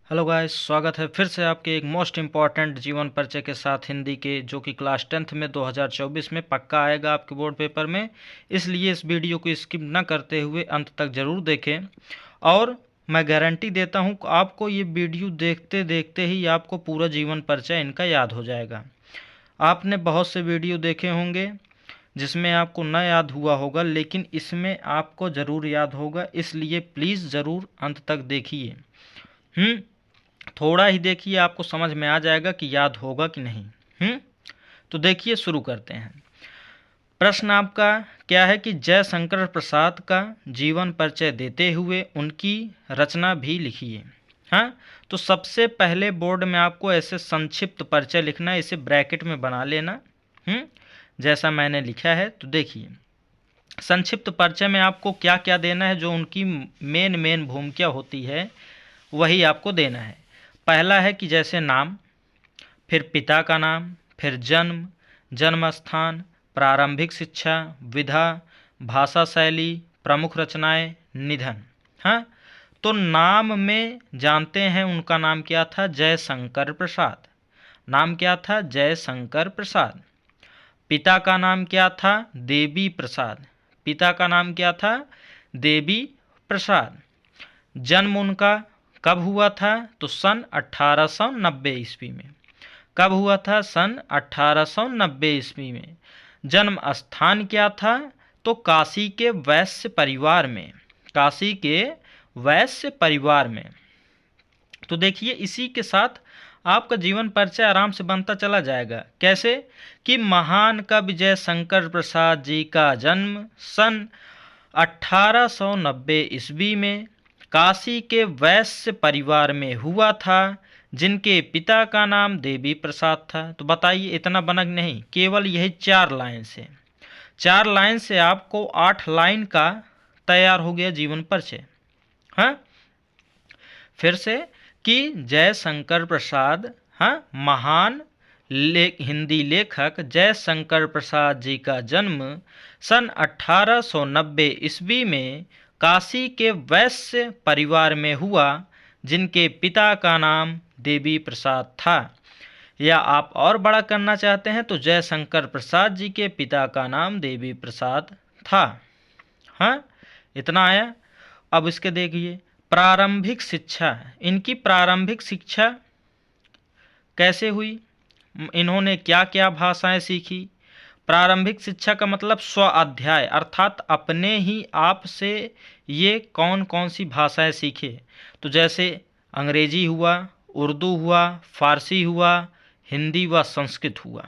Hello guys, स्वागत है फिर से आपके एक मोस्ट इम्पॉर्टेंट जीवन परिचय के साथ हिंदी के, जो कि क्लास 10th में 2024 में पक्का आएगा आपके बोर्ड पेपर में। इसलिए इस वीडियो को स्किप न करते हुए अंत तक ज़रूर देखें। और मैं गारंटी देता हूं कि आपको ये वीडियो देखते देखते ही आपको पूरा जीवन परिचय इनका याद हो जाएगा। आपने बहुत से वीडियो देखे होंगे जिसमें आपको न याद हुआ होगा, लेकिन इसमें आपको ज़रूर याद होगा, इसलिए प्लीज़ ज़रूर अंत तक देखिए। थोड़ा ही देखिए, आपको समझ में आ जाएगा कि याद होगा कि नहीं। तो देखिए, शुरू करते हैं। प्रश्न आपका क्या है कि जयशंकर प्रसाद का जीवन परिचय देते हुए उनकी रचना भी लिखिए। हाँ, तो सबसे पहले बोर्ड में आपको ऐसे संक्षिप्त परिचय लिखना है, इसे ब्रैकेट में बना लेना जैसा मैंने लिखा है। तो देखिए, संक्षिप्त परिचय में आपको क्या क्या देना है, जो उनकी मेन भूमिका होती है वही आपको देना है। पहला है कि जैसे नाम, फिर पिता का नाम, फिर जन्म, जन्म स्थान, प्रारंभिक शिक्षा, विधा, भाषा शैली, प्रमुख रचनाएं, निधन। हाँ, तो नाम में जानते हैं उनका नाम क्या था, जयशंकर प्रसाद। नाम क्या था, जयशंकर प्रसाद। पिता का नाम क्या था, देवी प्रसाद। पिता का नाम क्या था, देवी प्रसाद। जन्म उनका कब हुआ था, तो सन 1890 ईस्वी में। कब हुआ था, सन 1890 ईस्वी में। जन्म स्थान क्या था, तो काशी के वैश्य परिवार में। काशी के वैश्य परिवार में। तो देखिए, इसी के साथ आपका जीवन परिचय आराम से बनता चला जाएगा। कैसे कि महान कवि जयशंकर प्रसाद जी का जन्म सन 1890 ईस्वी में काशी के वैश्य परिवार में हुआ था, जिनके पिता का नाम देवी प्रसाद था। तो बताइए, इतना बनक नहीं, केवल यही 4 लाइन से, 4 लाइन से आपको 8 लाइन का तैयार हो गया जीवन परिचय। हाँ, फिर से कि जयशंकर प्रसाद, हाँ, महान हिंदी लेखक जयशंकर प्रसाद जी का जन्म सन 1890 ईस्वी में काशी के वैश्य परिवार में हुआ, जिनके पिता का नाम देवी प्रसाद था। या आप और बड़ा करना चाहते हैं तो जयशंकर प्रसाद जी के पिता का नाम देवी प्रसाद था। हाँ, इतना आया। अब इसके देखिए, प्रारंभिक शिक्षा। इनकी प्रारंभिक शिक्षा कैसे हुई, इन्होंने क्या क्या भाषाएं सीखी। प्रारंभिक शिक्षा का मतलब स्व अध्याय, अर्थात अपने ही आप से ये कौन कौन सी भाषाएं सीखे। तो जैसे अंग्रेजी हुआ, उर्दू हुआ, फारसी हुआ, हिंदी व संस्कृत हुआ।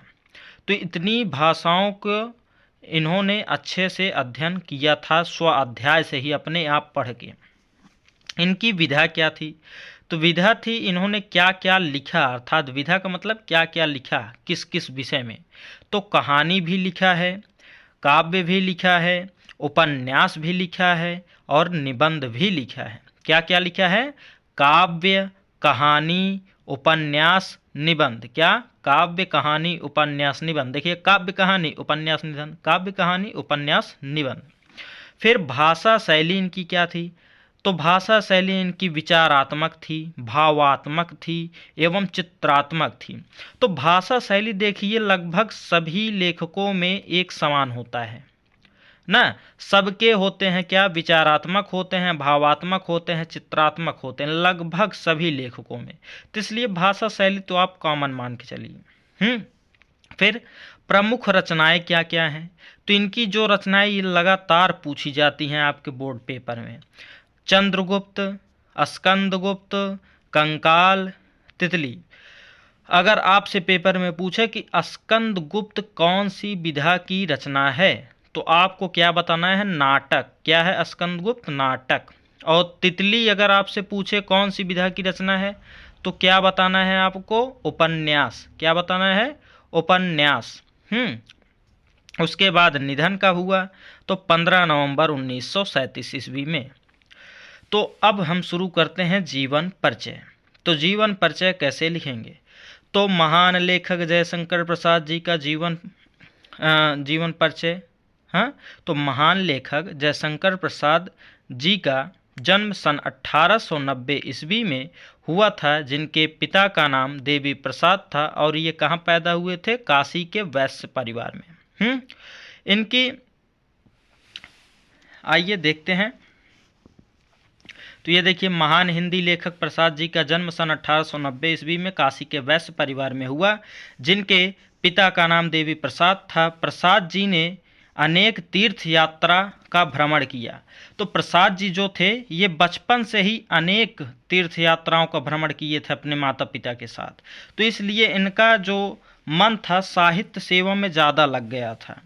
तो इतनी भाषाओं को इन्होंने अच्छे से अध्ययन किया था, स्व अध्याय से ही अपने आप पढ़ के। इनकी विधा क्या थी, तो विधा थी इन्होंने क्या क्या लिखा, अर्थात विधा का मतलब क्या क्या लिखा, किस किस विषय में। तो कहानी भी लिखा है, काव्य भी लिखा है, उपन्यास भी लिखा है और निबंध भी लिखा है। क्या क्या लिखा है, काव्य, कहानी, उपन्यास, निबंध। क्या, काव्य, कहानी, उपन्यास, निबंध। देखिए, काव्य, कहानी, उपन्यास, निबंध, काव्य, कहानी, उपन्यास, निबंध। फिर भाषा शैली इनकी क्या थी, तो भाषा शैली इनकी विचारात्मक थी, भावात्मक थी एवं चित्रात्मक थी। तो भाषा शैली देखिए, लगभग सभी लेखकों में एक समान होता है ना। सबके होते हैं क्या, विचारात्मक होते हैं, भावात्मक होते हैं, चित्रात्मक होते हैं, लगभग सभी लेखकों में। तो इसलिए भाषा शैली तो आप कॉमन मान के चलिए। फिर प्रमुख रचनाएं क्या क्या हैं, तो इनकी जो रचनाएं ये लगातार पूछी जाती हैं आपके बोर्ड पेपर में। चंद्रगुप्त, स्कंदगुप्त, कंकाल, तितली। अगर आपसे पेपर में पूछे कि स्कंदगुप्त कौन सी विधा की रचना है, तो आपको क्या बताना है, नाटक। क्या है, स्कंदगुप्त नाटक। और तितली अगर आपसे पूछे कौन सी विधा की रचना है, तो क्या बताना है आपको, उपन्यास। क्या बताना है, उपन्यास। उसके बाद निधन कब हुआ, तो 15 नवंबर 1937 ईस्वी में। तो अब हम शुरू करते हैं जीवन परिचय। तो जीवन परिचय कैसे लिखेंगे, तो महान लेखक जयशंकर प्रसाद जी का जीवन परिचय। हाँ, तो महान लेखक जयशंकर प्रसाद जी का जन्म सन 1890 ईस्वी में हुआ था, जिनके पिता का नाम देवी प्रसाद था और ये कहाँ पैदा हुए थे? काशी के वैश्य परिवार में। इनकी आइए देखते हैं। तो ये देखिए, महान हिंदी लेखक प्रसाद जी का जन्म सन 1890 ईस्वी में काशी के वैश्य परिवार में हुआ, जिनके पिता का नाम देवी प्रसाद था। प्रसाद जी ने अनेक तीर्थ यात्रा का भ्रमण किया। तो प्रसाद जी जो थे ये बचपन से ही अनेक तीर्थ यात्राओं का भ्रमण किए थे अपने माता पिता के साथ, तो इसलिए इनका जो मन था साहित्य सेवा में ज़्यादा लग गया था।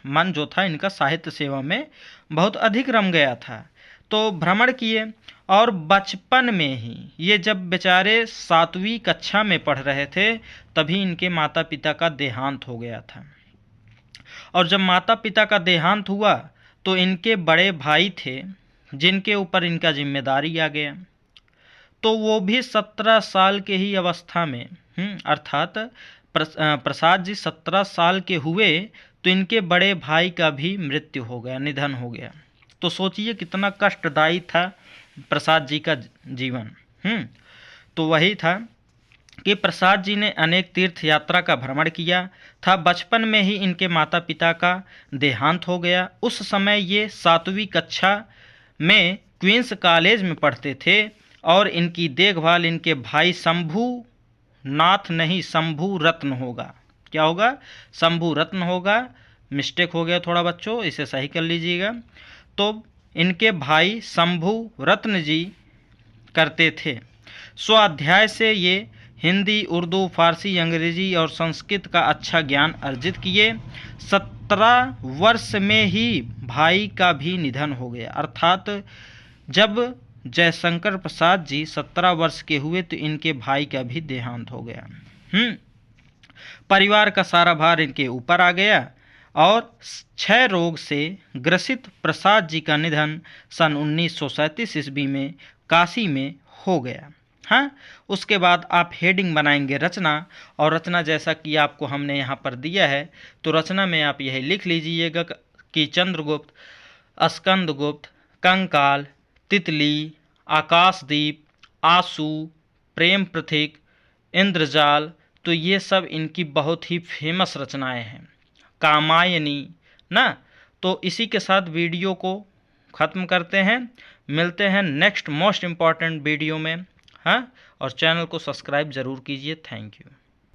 मन जो था इनका साहित्य सेवा में बहुत अधिक रम गया था। तो भ्रमण किए और बचपन में ही ये जब बेचारे 7वीं कक्षा में पढ़ रहे थे तभी इनके माता पिता का देहांत हो गया था। और जब माता पिता का देहांत हुआ तो इनके बड़े भाई थे जिनके ऊपर इनका जिम्मेदारी आ गया। तो वो भी 17 साल के ही अवस्था में, अर्थात प्रसाद जी 17 साल के हुए तो इनके बड़े भाई का भी मृत्यु हो गया, निधन हो गया। तो सोचिए कितना कष्टदायी था प्रसाद जी का जीवन। तो वही था कि प्रसाद जी ने अनेक तीर्थ यात्रा का भ्रमण किया था। बचपन में ही इनके माता पिता का देहांत हो गया। उस समय ये 7वीं कक्षा में क्वींस कॉलेज में पढ़ते थे और इनकी देखभाल इनके भाई शंभू नाथ नहीं, शंभू रत्न होगा। क्या होगा? शंभू रत्न होगा। मिस्टेक हो गया थोड़ा बच्चों, इसे सही कर लीजिएगा। तो इनके भाई शंभू रत्न जी करते थे। स्वाध्याय से ये हिंदी, उर्दू, फारसी, अंग्रेजी और संस्कृत का अच्छा ज्ञान अर्जित किए। 17 वर्ष में ही भाई का भी निधन हो गया, अर्थात जब जयशंकर प्रसाद जी 17 वर्ष के हुए तो इनके भाई का भी देहांत हो गया। परिवार का सारा भार इनके ऊपर आ गया और क्षय रोग से ग्रसित प्रसाद जी का निधन सन 1937 ईस्वी में काशी में हो गया। उसके बाद आप हेडिंग बनाएंगे रचना, और रचना जैसा कि आपको हमने यहाँ पर दिया है तो रचना में आप यही लिख लीजिएगा कि चंद्रगुप्त, स्कंदगुप्त, कंकाल, तितली, आकाशदीप, आंसू, प्रेम प्रतीक, इंद्रजाल, तो ये सब इनकी बहुत ही फेमस रचनाएं हैं। कामायनी ना। तो इसी के साथ वीडियो को ख़त्म करते हैं, मिलते हैं नेक्स्ट मोस्ट इम्पॉर्टेंट वीडियो में। और चैनल को सब्सक्राइब ज़रूर कीजिए। Thank you.